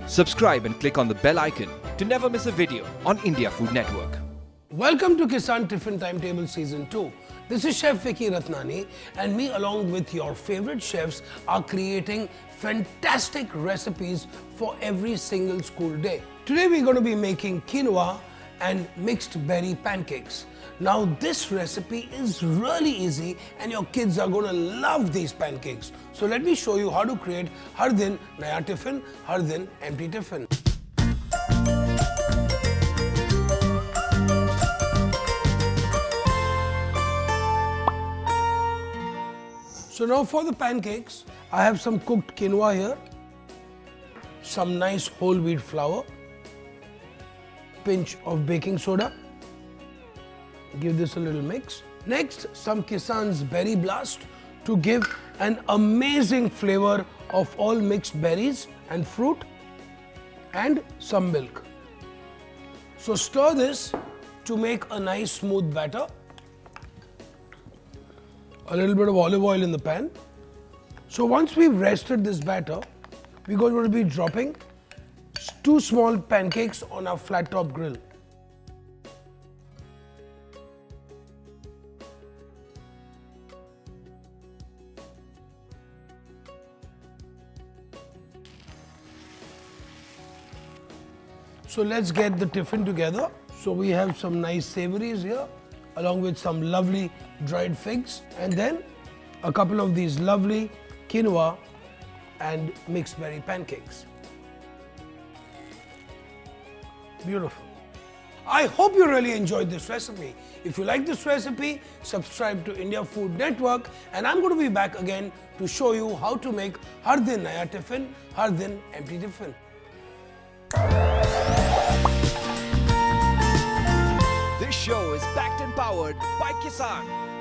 Subscribe and click on the bell icon to never miss a video on India Food Network. Welcome to Kissan Tiffin Timetable Season 2. This is Chef Vicky Ratnani, and me along with your favorite chefs are creating fantastic recipes for every single school day. Today we're going to be making quinoa and mixed berry pancakes. Now this recipe is really easy and your kids are going to love these pancakes. So let me show you how to create har din naya tiffin, har din empty tiffin. So now for the pancakes, I have some cooked quinoa here, some nice whole wheat flour, pinch of baking soda. Give this a little mix. Next, some Kissan's Berry Blast to give an amazing flavor of all mixed berries and fruit, and some milk. So stir this to make a nice smooth batter. A little bit of olive oil in the pan. So once we've rested this batter, we're going to be dropping 2 small pancakes on our flat top grill. So let's get the tiffin together. So we have some nice savories here, along with some lovely dried figs, and then a couple of these lovely quinoa and mixed berry pancakes. Beautiful. I hope you really enjoyed this recipe. If you like this recipe, subscribe to India Food Network, and I'm going to be back again to show you how to make har din naya tiffin, har din empty tiffin. This show is backed and powered by Kissan.